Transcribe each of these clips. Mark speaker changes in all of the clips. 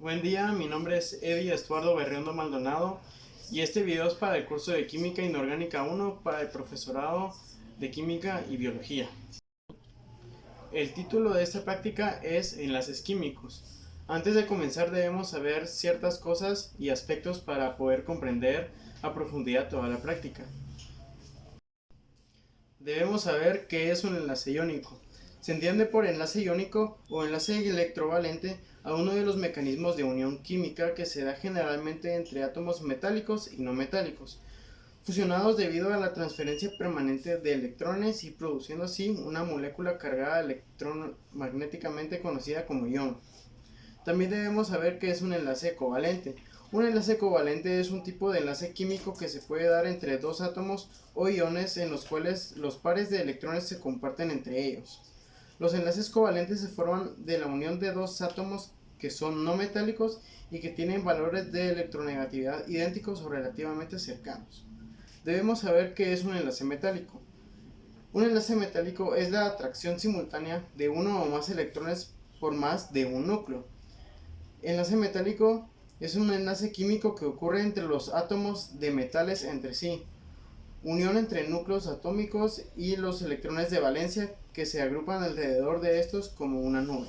Speaker 1: Buen día, mi nombre es Eddie Estuardo Berriondo Maldonado y este video es para el curso de Química Inorgánica 1 para el profesorado de Química y Biología. El título de esta práctica es Enlaces Químicos. Antes de comenzar debemos saber ciertas cosas y aspectos para poder comprender a profundidad toda la práctica. Debemos saber qué es un enlace iónico. Se entiende por enlace iónico o enlace electrovalente a uno de los mecanismos de unión química que se da generalmente entre átomos metálicos y no metálicos, fusionados debido a la transferencia permanente de electrones y produciendo así una molécula cargada electromagnéticamente conocida como ion. También debemos saber qué es un enlace covalente. Un enlace covalente es un tipo de enlace químico que se puede dar entre dos átomos o iones en los cuales los pares de electrones se comparten entre ellos. Los enlaces covalentes se forman de la unión de dos átomos que son no metálicos y que tienen valores de electronegatividad idénticos o relativamente cercanos. Debemos saber qué es un enlace metálico. Un enlace metálico es la atracción simultánea de uno o más electrones por más de un núcleo. Enlace metálico es un enlace químico que ocurre entre los átomos de metales entre sí, unión entre núcleos atómicos y los electrones de valencia que se agrupan alrededor de estos como una nube.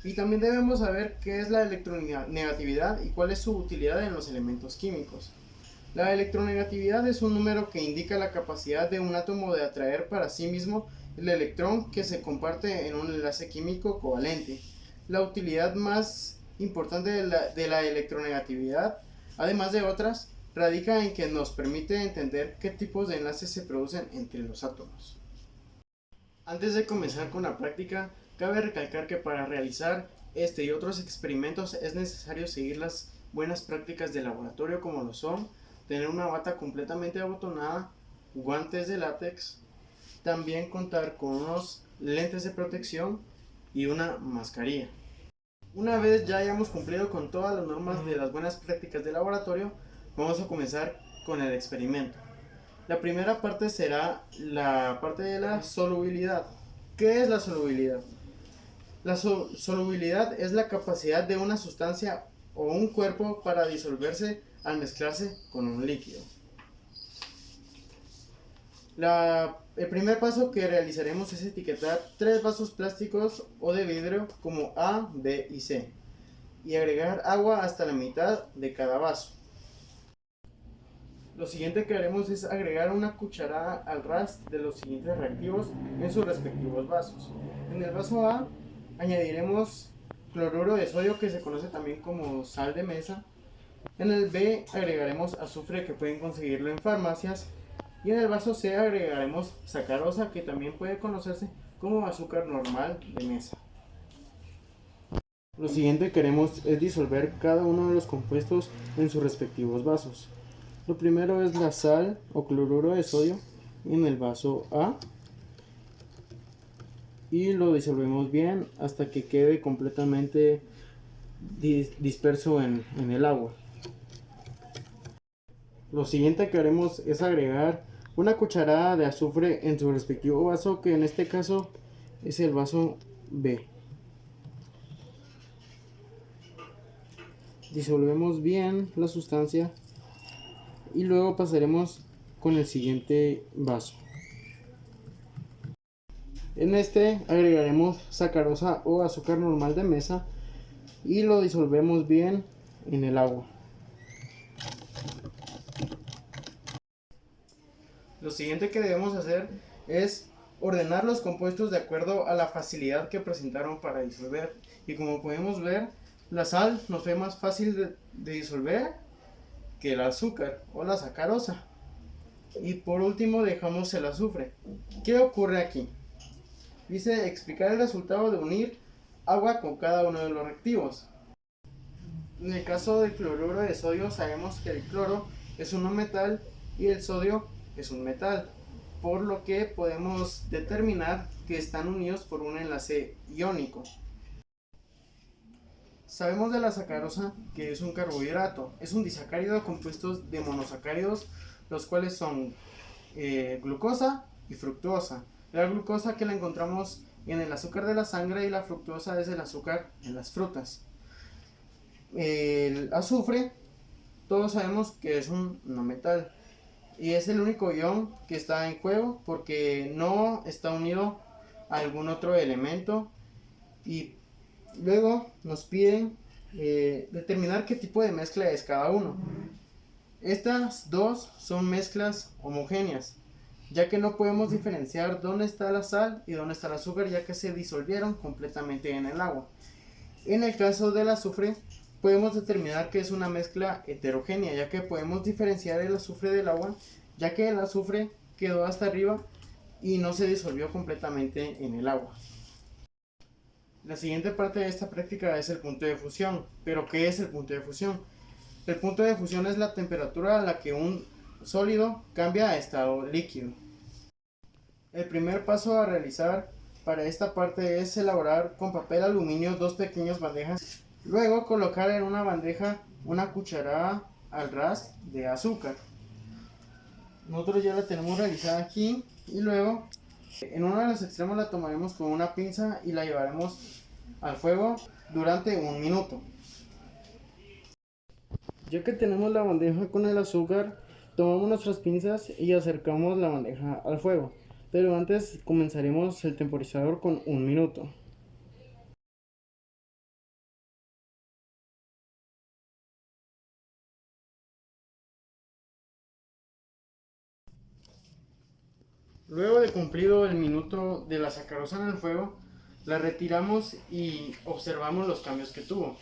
Speaker 1: Y también debemos saber qué es la electronegatividad y cuál es su utilidad en los elementos químicos. La electronegatividad es un número que indica la capacidad de un átomo de atraer para sí mismo el electrón que se comparte en un enlace químico covalente. La utilidad más importante de la electronegatividad, además de otras, radica en que nos permite entender qué tipos de enlaces se producen entre los átomos. Antes de comenzar con la práctica, cabe recalcar que para realizar este y otros experimentos es necesario seguir las buenas prácticas de laboratorio como lo son tener una bata completamente abotonada, guantes de látex, también contar con unos lentes de protección y una mascarilla. Una vez ya hayamos cumplido con todas las normas de las buenas prácticas de laboratorio, vamos a comenzar con el experimento. La primera parte será la parte de la solubilidad. ¿Qué es la solubilidad? La solubilidad es la capacidad de una sustancia o un cuerpo para disolverse al mezclarse con un líquido. El primer paso que realizaremos es etiquetar 3 vasos plásticos o de vidrio como A, B y C y agregar agua hasta la mitad de cada vaso. Lo siguiente que haremos es agregar una cucharada al ras de los siguientes reactivos en sus respectivos vasos. En el vaso A añadiremos cloruro de sodio, que se conoce también como sal de mesa. En el B agregaremos azufre, que pueden conseguirlo en farmacias. Y en el vaso C agregaremos sacarosa, que también puede conocerse como azúcar normal de mesa. Lo siguiente que haremos es disolver cada uno de los compuestos en sus respectivos vasos. Lo primero es la sal o cloruro de sodio en el vaso A y lo disolvemos bien hasta que quede completamente disperso en el agua. Lo siguiente que haremos es agregar una cucharada de azufre en su respectivo vaso, que en este caso es el vaso B. Disolvemos bien la sustancia y luego pasaremos con el siguiente vaso. En este agregaremos sacarosa o azúcar normal de mesa y lo disolvemos bien en el agua. Lo siguiente que debemos hacer es ordenar los compuestos de acuerdo a la facilidad que presentaron para disolver. Y como podemos ver, la sal nos fue más fácil de disolver que el azúcar o la sacarosa. Y por último dejamos el azufre. ¿Qué ocurre aquí? Dice explicar el resultado de unir agua con cada uno de los reactivos. En el caso del cloruro de sodio sabemos que el cloro es un no metal y el sodio es un metal, por lo que podemos determinar que están unidos por un enlace iónico. Sabemos de la sacarosa que es un carbohidrato, es un disacárido compuesto de monosacáridos, los cuales son glucosa y fructosa. La glucosa, que la encontramos en el azúcar de la sangre, y la fructosa es el azúcar en las frutas. El azufre, todos sabemos que es un no metal y es el único ion que está en juego porque no está unido a algún otro elemento. Y luego nos piden determinar qué tipo de mezcla es cada uno. Estas dos son mezclas homogéneas, ya que no podemos diferenciar dónde está la sal y dónde está el azúcar, ya que se disolvieron completamente en el agua. En el caso del azufre, podemos determinar que es una mezcla heterogénea, ya que podemos diferenciar el azufre del agua, ya que el azufre quedó hasta arriba y no se disolvió completamente en el agua. La siguiente parte de esta práctica es el punto de fusión. ¿Pero qué es el punto de fusión? El punto de fusión es la temperatura a la que un sólido cambia a estado líquido. El primer paso a realizar para esta parte es elaborar con papel aluminio dos pequeñas bandejas. Luego colocar en una bandeja una cucharada al ras de azúcar. Nosotros ya la tenemos realizada aquí y luego en uno de los extremos la tomaremos con una pinza y la llevaremos al fuego durante 1 minuto. Ya que tenemos la bandeja con el azúcar, tomamos nuestras pinzas y acercamos la bandeja al fuego. Pero antes comenzaremos el temporizador con 1 minuto. Luego de cumplido el minuto de la sacarosa en el fuego, la retiramos y observamos los cambios que tuvo.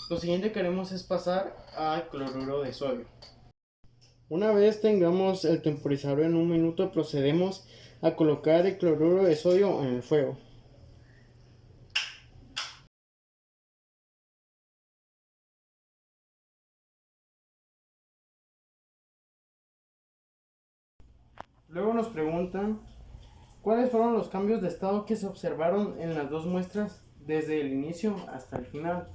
Speaker 1: Lo siguiente que haremos es pasar al cloruro de sodio. Una vez tengamos el temporizador en 1 minuto, procedemos a colocar el cloruro de sodio en el fuego. Luego nos preguntan cuáles fueron los cambios de estado que se observaron en las dos muestras desde el inicio hasta el final.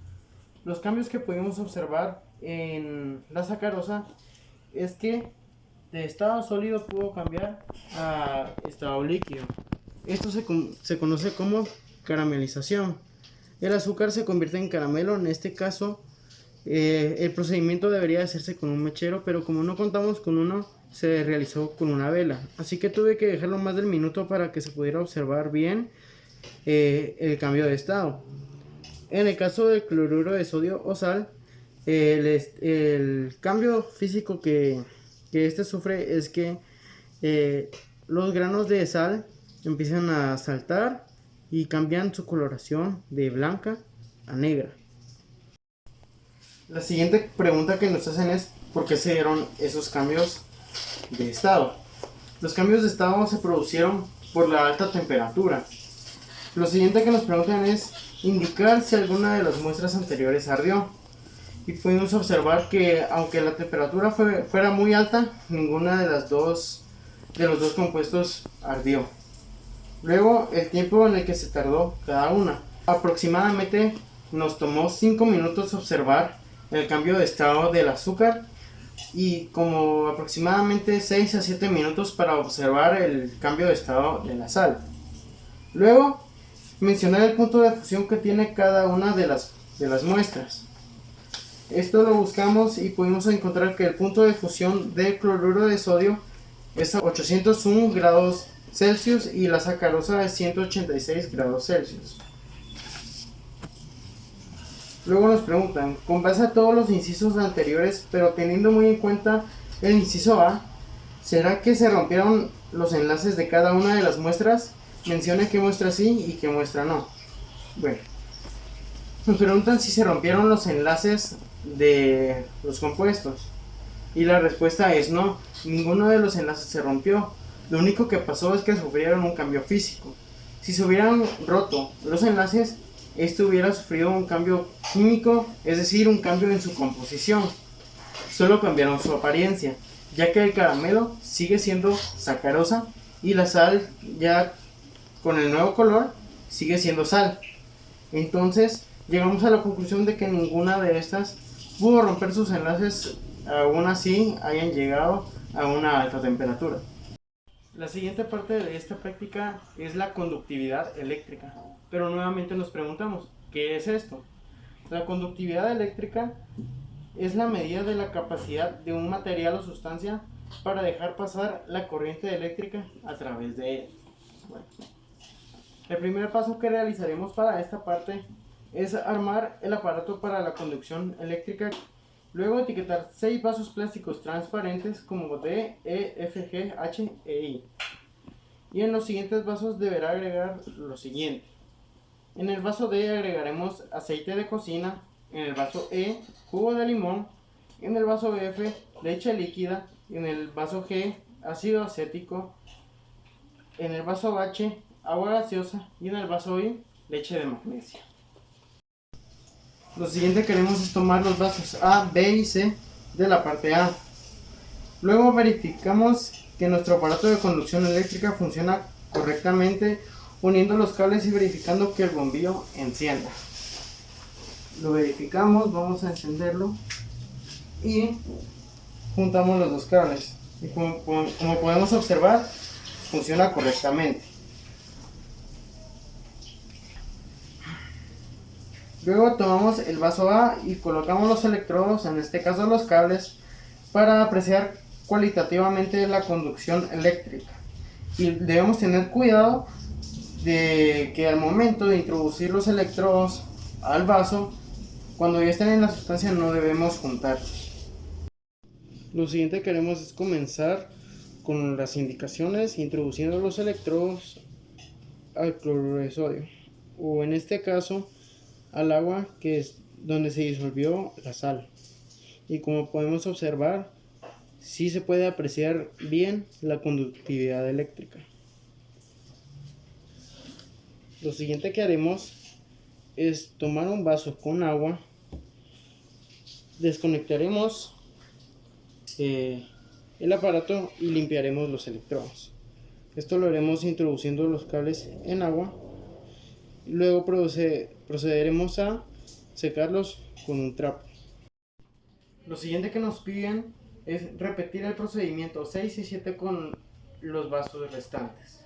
Speaker 1: Los cambios que pudimos observar en la sacarosa es que de estado sólido pudo cambiar a estado líquido. Esto se conoce como caramelización. El azúcar se convierte en caramelo. En este caso, el procedimiento debería hacerse con un mechero, pero como no contamos con uno, se realizó con una vela. Así que tuve que dejarlo más del minuto para que se pudiera observar bien el cambio de estado. En el caso del cloruro de sodio o sal, el cambio físico que este sufre es que los granos de sal empiezan a saltar y cambian su coloración de blanca a negra. La siguiente pregunta que nos hacen es ¿por qué se dieron esos cambios de estado? Los cambios de estado se produjeron por la alta temperatura. Lo siguiente que nos preguntan es indicar si alguna de las muestras anteriores ardió. Y pudimos observar que aunque la temperatura fuera muy alta, ninguna de los dos compuestos ardió. Luego, el tiempo en el que se tardó cada una. Aproximadamente nos tomó 5 minutos observar el cambio de estado del azúcar y como aproximadamente 6 a 7 minutos para observar el cambio de estado de la sal. Luego, mencionar el punto de fusión que tiene cada una de las muestras. Esto lo buscamos y pudimos encontrar que el punto de fusión del cloruro de sodio es a 801 grados Celsius y la sacarosa es 186 grados Celsius. Luego nos preguntan, con base a todos los incisos anteriores, pero teniendo muy en cuenta el inciso A, ¿será que se rompieron los enlaces de cada una de las muestras? Mencione qué muestra sí y qué muestra no. Bueno, nos preguntan si se rompieron los enlaces de los compuestos. Y la respuesta es no, ninguno de los enlaces se rompió. Lo único que pasó es que sufrieron un cambio físico. Si se hubieran roto los enlaces, esto hubiera sufrido un cambio químico, es decir, un cambio en su composición. Solo cambiaron su apariencia, ya que el caramelo sigue siendo sacarosa y la sal, ya con el nuevo color, sigue siendo sal. Entonces, llegamos a la conclusión de que ninguna de estas pudo romper sus enlaces, aún así hayan llegado a una alta temperatura. La siguiente parte de esta práctica es la conductividad eléctrica, pero nuevamente nos preguntamos, ¿qué es esto? La conductividad eléctrica es la medida de la capacidad de un material o sustancia para dejar pasar la corriente eléctrica a través de él. Bueno, el primer paso que realizaremos para esta parte es armar el aparato para la conducción eléctrica. Luego etiquetar 6 vasos plásticos transparentes como D, E, F, G, H e I. Y en los siguientes vasos deberá agregar lo siguiente. En el vaso D agregaremos aceite de cocina, en el vaso E, jugo de limón, en el vaso F, leche líquida, en el vaso G, ácido acético, en el vaso H, agua gaseosa y en el vaso I, leche de magnesia. Lo siguiente que haremos es tomar los vasos A, B y C de la parte A. Luego verificamos que nuestro aparato de conducción eléctrica funciona correctamente, uniendo los cables y verificando que el bombillo encienda. Lo verificamos, vamos a encenderlo y juntamos los dos cables. Y como podemos observar, funciona correctamente. Luego tomamos el vaso A y colocamos los electrodos, en este caso los cables, para apreciar cualitativamente la conducción eléctrica. Y debemos tener cuidado de que al momento de introducir los electrodos al vaso, cuando ya estén en la sustancia, no debemos juntarlos. Lo siguiente que haremos es comenzar con las indicaciones, introduciendo los electrodos al cloruro de sodio, o en este caso al agua que es donde se disolvió la sal. Y como podemos observar, sí se puede apreciar bien la conductividad eléctrica. Lo siguiente que haremos es tomar un vaso con agua, desconectaremos el aparato y limpiaremos los electrodos. Esto lo haremos introduciendo los cables en agua. Luego procederemos a secarlos con un trapo. Lo siguiente que nos piden es repetir el procedimiento 6 y 7 con los vasos restantes.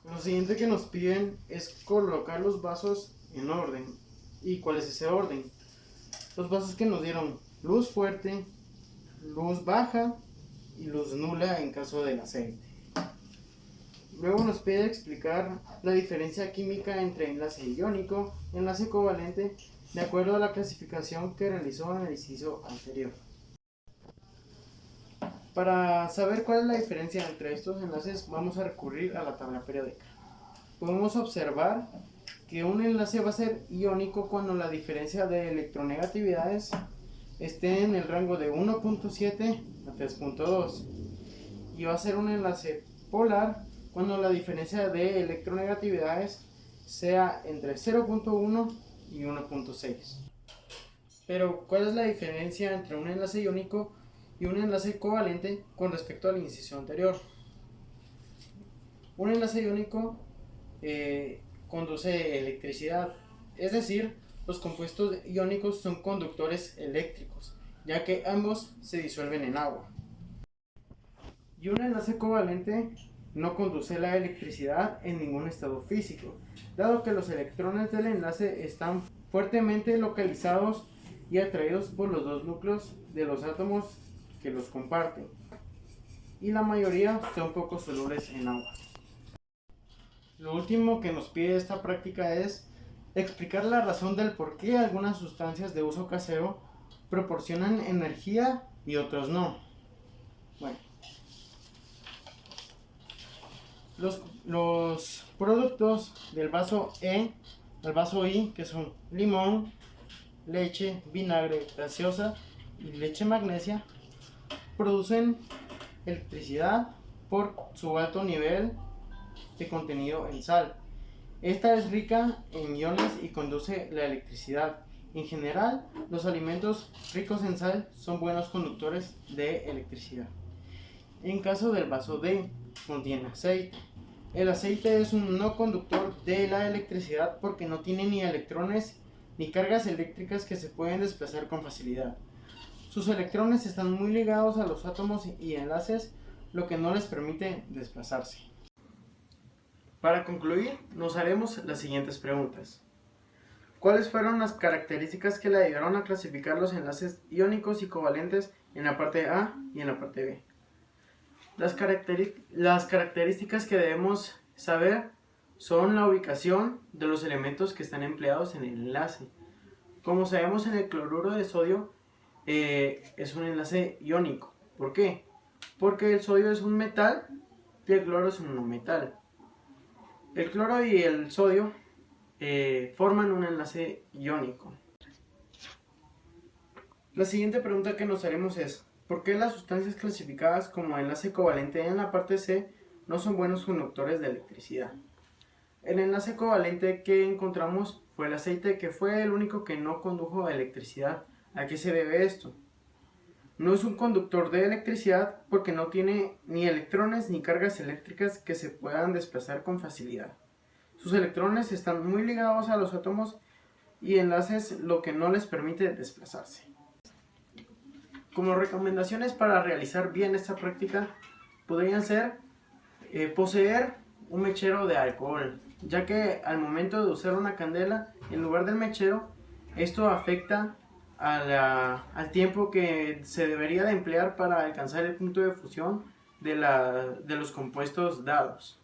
Speaker 1: Lo siguiente que nos piden es colocar los vasos en orden. ¿Y cuál es ese orden? Los vasos que nos dieron luz fuerte, luz baja y luz nula en caso del aceite. Luego nos pide explicar la diferencia química entre enlace iónico y enlace covalente de acuerdo a la clasificación que realizó en el inciso anterior. Para saber cuál es la diferencia entre estos enlaces, vamos a recurrir a la tabla periódica. Podemos observar que un enlace va a ser iónico cuando la diferencia de electronegatividades esté en el rango de 1.7 a 3.2, y va a ser un enlace polar cuando la diferencia de electronegatividades sea entre 0.1 y 1.6. Pero, ¿cuál es la diferencia entre un enlace iónico y un enlace covalente con respecto al inciso anterior? Un enlace iónico conduce electricidad, es decir, los compuestos iónicos son conductores eléctricos, ya que ambos se disuelven en agua. Y un enlace covalente no conduce la electricidad en ningún estado físico, dado que los electrones del enlace están fuertemente localizados y atraídos por los dos núcleos de los átomos que los comparten, y la mayoría son poco solubles en agua. Lo último que nos pide esta práctica es explicar la razón del por qué algunas sustancias de uso casero proporcionan energía y otros no. Bueno, los productos del vaso E al vaso I, que son limón, leche, vinagre, gaseosa y leche magnesia, producen electricidad por su alto nivel de contenido en sal. Esta es rica en iones y conduce la electricidad. En general, los alimentos ricos en sal son buenos conductores de electricidad. En caso del vaso D, contiene aceite. El aceite es un no conductor de la electricidad porque no tiene ni electrones ni cargas eléctricas que se pueden desplazar con facilidad. Sus electrones están muy ligados a los átomos y enlaces, lo que no les permite desplazarse. Para concluir, nos haremos las siguientes preguntas. ¿Cuáles fueron las características que le ayudaron a clasificar los enlaces iónicos y covalentes en la parte A y en la parte B? Las características que debemos saber son la ubicación de los elementos que están empleados en el enlace. Como sabemos, en el cloruro de sodio es un enlace iónico. ¿Por qué? Porque el sodio es un metal y el cloro es un no metal. El cloro y el sodio forman un enlace iónico. La siguiente pregunta que nos haremos es: ¿por qué las sustancias clasificadas como enlace covalente en la parte C no son buenos conductores de electricidad? El enlace covalente que encontramos fue el aceite, que fue el único que no condujo electricidad. ¿A qué se debe esto? No es un conductor de electricidad porque no tiene ni electrones ni cargas eléctricas que se puedan desplazar con facilidad. Sus electrones están muy ligados a los átomos y enlaces, lo que no les permite desplazarse. Como recomendaciones para realizar bien esta práctica podrían ser poseer un mechero de alcohol, ya que al momento de usar una candela en lugar del mechero, esto afecta al tiempo que se debería de emplear para alcanzar el punto de fusión de los compuestos dados.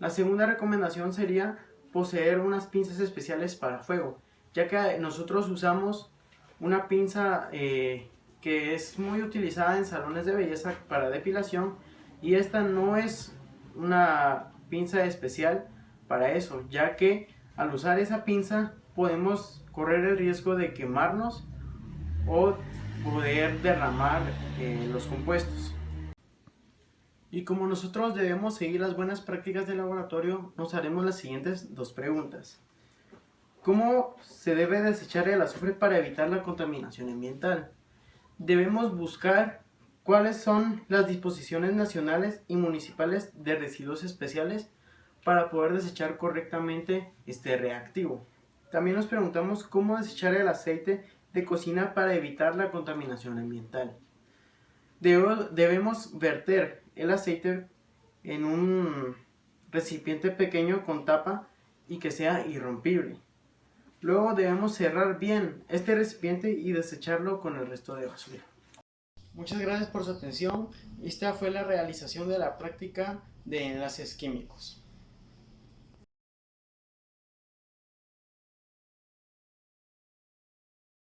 Speaker 1: La segunda recomendación sería poseer unas pinzas especiales para fuego, ya que nosotros usamos una pinza que es muy utilizada en salones de belleza para depilación, y esta no es una pinza especial para eso, ya que al usar esa pinza podemos correr el riesgo de quemarnos o poder derramar los compuestos. Y como nosotros debemos seguir las buenas prácticas del laboratorio, nos haremos las siguientes dos preguntas. ¿Cómo se debe desechar el azufre para evitar la contaminación ambiental? Debemos buscar cuáles son las disposiciones nacionales y municipales de residuos especiales para poder desechar correctamente este reactivo. También nos preguntamos cómo desechar el aceite de cocina para evitar la contaminación ambiental. Debemos verter el aceite en un recipiente pequeño con tapa y que sea irrompible. Luego debemos cerrar bien este recipiente y desecharlo con el resto de basura. Muchas gracias por su atención. Esta fue la realización de la práctica de enlaces químicos.